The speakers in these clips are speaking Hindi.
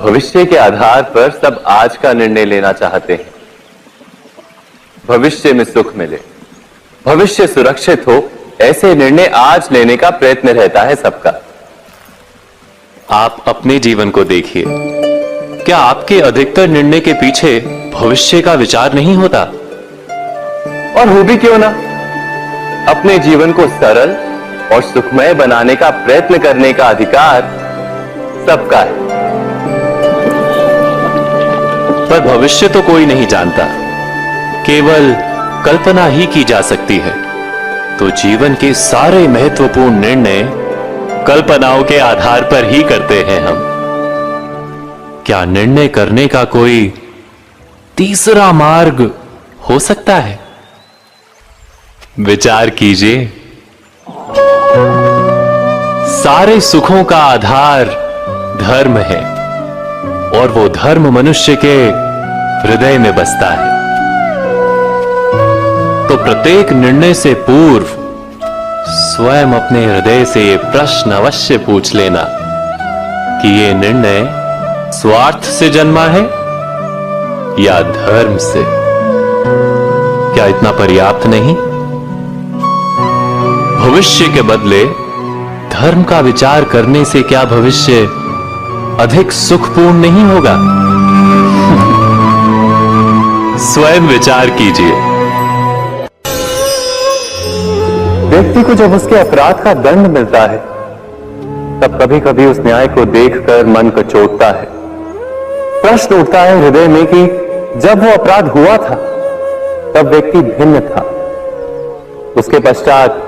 भविष्य के आधार पर सब आज का निर्णय लेना चाहते हैं। भविष्य में सुख मिले, भविष्य सुरक्षित हो, ऐसे निर्णय आज लेने का प्रयत्न रहता है सबका। आप अपने जीवन को देखिए, क्या आपके अधिकतर निर्णय के पीछे भविष्य का विचार नहीं होता? और हो भी क्यों ना, अपने जीवन को सरल और सुखमय बनाने का प्रयत्न करने का अधिकार सबका है। पर भविष्य तो कोई नहीं जानता, केवल कल्पना ही की जा सकती है। तो जीवन के सारे महत्वपूर्ण निर्णय कल्पनाओं के आधार पर ही करते हैं हम। क्या निर्णय करने का कोई तीसरा मार्ग हो सकता है? विचार कीजिए। सारे सुखों का आधार धर्म है और वो धर्म मनुष्य के हृदय में बसता है। तो प्रत्येक निर्णय से पूर्व स्वयं अपने हृदय से ये प्रश्न अवश्य पूछ लेना कि ये निर्णय स्वार्थ से जन्मा है या धर्म से। क्या इतना पर्याप्त नहीं? भविष्य के बदले धर्म का विचार करने से क्या भविष्य अधिक सुखपूर्ण नहीं होगा? स्वयं विचार कीजिए। व्यक्ति को जब उसके अपराध का दंड मिलता है, तब कभी कभी उस न्याय को देखकर मन कचोटता है। प्रश्न उठता है हृदय में कि जब वो अपराध हुआ था तब व्यक्ति भिन्न था। उसके पश्चात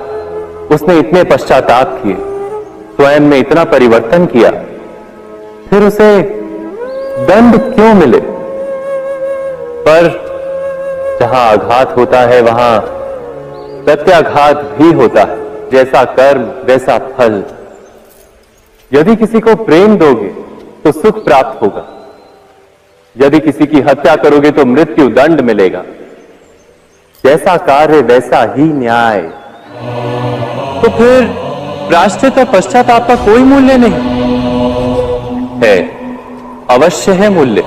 उसने इतने पश्चाताप किए, स्वयं में इतना परिवर्तन किया, फिर उसे दंड क्यों मिले? पर जहां आघात होता है वहां प्रत्याघात भी होता है। जैसा कर्म वैसा फल। यदि किसी को प्रेम दोगे तो सुख प्राप्त होगा, यदि किसी की हत्या करोगे तो मृत्यु दंड मिलेगा। जैसा कार्य वैसा ही न्याय। तो फिर प्रायश्चित और पश्चाताप का कोई मूल्य नहीं है? अवश्य है मूल्य।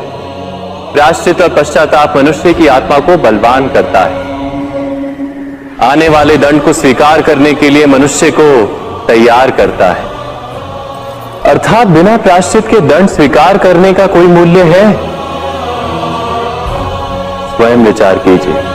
प्रायश्चित और पश्चाताप मनुष्य की आत्मा को बलवान करता है। आने वाले दंड को स्वीकार करने के लिए मनुष्य को तैयार करता है। अर्थात बिना प्रायश्चित के दंड स्वीकार करने का कोई मूल्य है? स्वयं विचार कीजिए।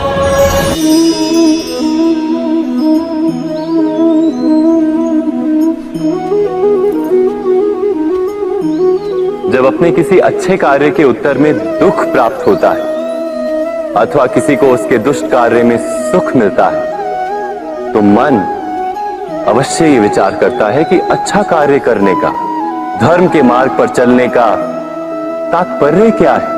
जब अपने किसी अच्छे कार्य के उत्तर में दुख प्राप्त होता है अथवा किसी को उसके दुष्ट कार्य में सुख मिलता है, तो मन अवश्य ये विचार करता है कि अच्छा कार्य करने का, धर्म के मार्ग पर चलने का तात्पर्य क्या है।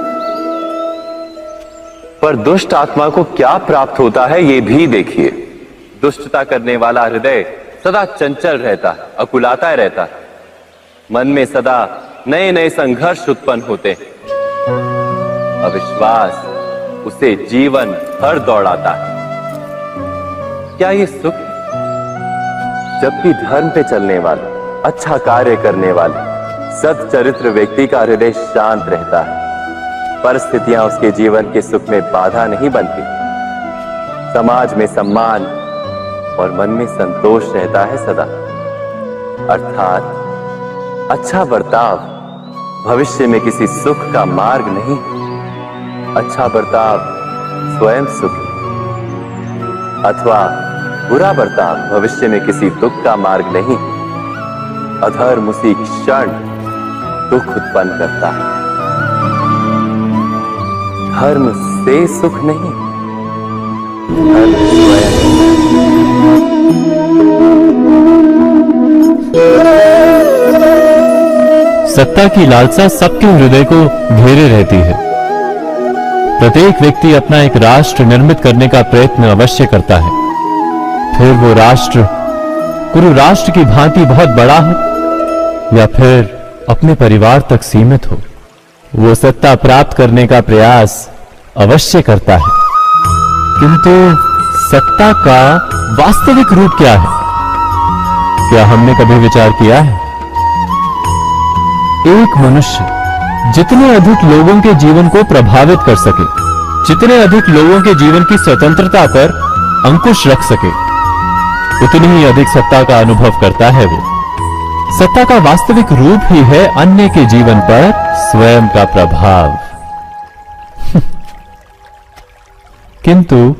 पर दुष्ट आत्मा को क्या प्राप्त होता है ये भी देखिए। दुष्टता करने वाला हृदय सदा चंचल रहता है, अकुलाता रहता है। मन में सदा नए नए संघर्ष उत्पन्न होते हैं। अविश्वास उसे जीवन भर दौड़ाता है। क्या ये सुख है? जबकि धर्म पे चलने वाले, अच्छा कार्य करने वाले, सच्चरित्र व्यक्ति का हृदय शांत रहता है। परिस्थितियां उसके जीवन के सुख में बाधा नहीं बनती। समाज में सम्मान और मन में संतोष रहता है सदा। अर्थात अच्छा बर्ताव भविष्य में किसी सुख का मार्ग नहीं। अच्छा बर्ताव स्वयं सुख अथवा बुरा बर्ताव भविष्य में किसी दुख का मार्ग नहीं। अधर्म उसी क्षण दुख उत्पन्न करता है। धर्म से सुख नहीं, धर्म स्वयं। सत्ता की लालसा सबके हृदय को घेरे रहती है। प्रत्येक व्यक्ति अपना एक राष्ट्र निर्मित करने का प्रयत्न अवश्य करता है। फिर वो राष्ट्र गुरु राष्ट्र की भांति बहुत बड़ा हो या फिर अपने परिवार तक सीमित हो, वो सत्ता प्राप्त करने का प्रयास अवश्य करता है। किंतु सत्ता का वास्तविक रूप क्या है? क्या हमने कभी विचार किया है? एक मनुष्य जितने अधिक लोगों के जीवन को प्रभावित कर सके, जितने अधिक लोगों के जीवन की स्वतंत्रता पर अंकुश रख सके, उतनी ही अधिक सत्ता का अनुभव करता है वो। सत्ता का वास्तविक रूप ही है अन्य के जीवन पर स्वयं का प्रभाव। किंतु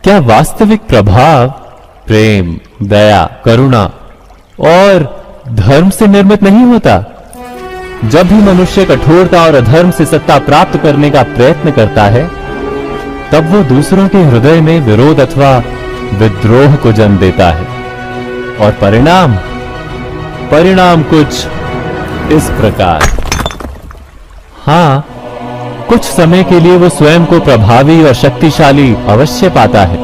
क्या वास्तविक प्रभाव प्रेम, दया, करुणा और धर्म से निर्मित नहीं होता? जब भी मनुष्य कठोरता और अधर्म से सत्ता प्राप्त करने का प्रयत्न करता है, तब वो दूसरों के हृदय में विरोध अथवा विद्रोह को जन्म देता है। और परिणाम कुछ इस प्रकार। हां, कुछ समय के लिए वो स्वयं को प्रभावी और शक्तिशाली अवश्य पाता है,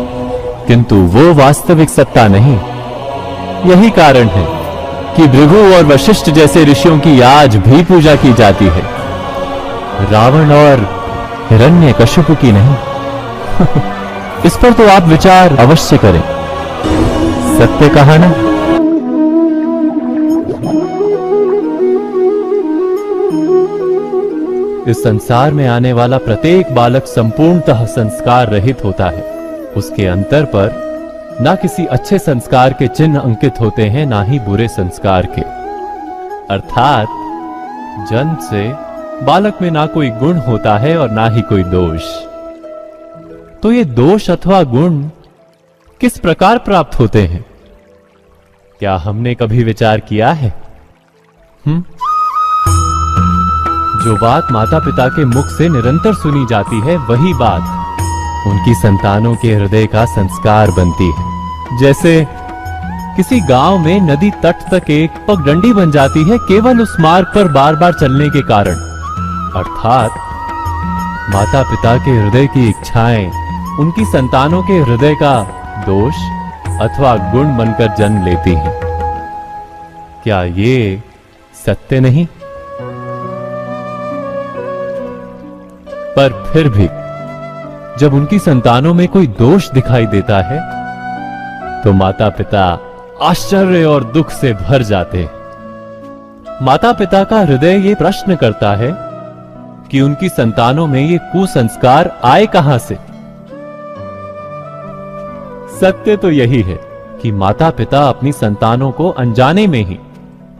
किंतु वो वास्तविक सत्ता नहीं। यही कारण है कि भृगु और वशिष्ठ जैसे ऋषियों की आज भी पूजा की जाती है, रावण और हिरण्यकशिपु की नहीं। इस पर तो आप विचार अवश्य करें। सत्य कहा ना? इस संसार में आने वाला प्रत्येक बालक संपूर्णतः संस्कार रहित होता है। उसके अंतर पर ना किसी अच्छे संस्कार के चिन्ह अंकित होते हैं, ना ही बुरे संस्कार के। अर्थात जन्म से बालक में ना कोई गुण होता है और ना ही कोई दोष। तो ये दोष अथवा गुण किस प्रकार प्राप्त होते हैं? क्या हमने कभी विचार किया है? जो बात माता पिता के मुख से निरंतर सुनी जाती है, वही बात उनकी संतानों के हृदय का संस्कार बनती है। जैसे किसी गांव में नदी तट तक एक पगडंडी बन जाती है केवल उस मार्ग पर बार बार चलने के कारण। अर्थात माता पिता के हृदय की इच्छाएं उनकी संतानों के हृदय का दोष अथवा गुण बनकर जन्म लेती हैं। क्या ये सत्य नहीं? पर फिर भी जब उनकी संतानों में कोई दोष दिखाई देता है, तो माता पिता आश्चर्य और दुख से भर जाते हैं। माता पिता का हृदय ये प्रश्न करता है कि उनकी संतानों में ये कुसंस्कार आए कहां से? सत्य तो यही है कि माता पिता अपनी संतानों को अनजाने में ही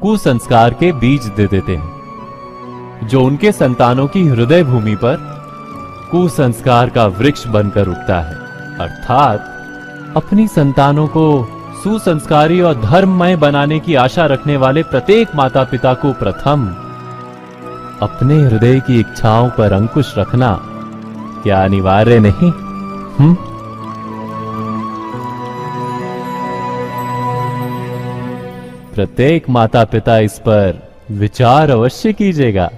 कुसंस्कार के बीज दे देते हैं, जो उनके संतानों की हृदय भूमि पर कुसंस्कार का वृक्ष बनकर उगता है। अर्थात अपनी संतानों को सुसंस्कारी और धर्ममय बनाने की आशा रखने वाले प्रत्येक माता पिता को प्रथम अपने हृदय की इच्छाओं पर अंकुश रखना क्या अनिवार्य नहीं? प्रत्येक माता पिता इस पर विचार अवश्य कीजिएगा।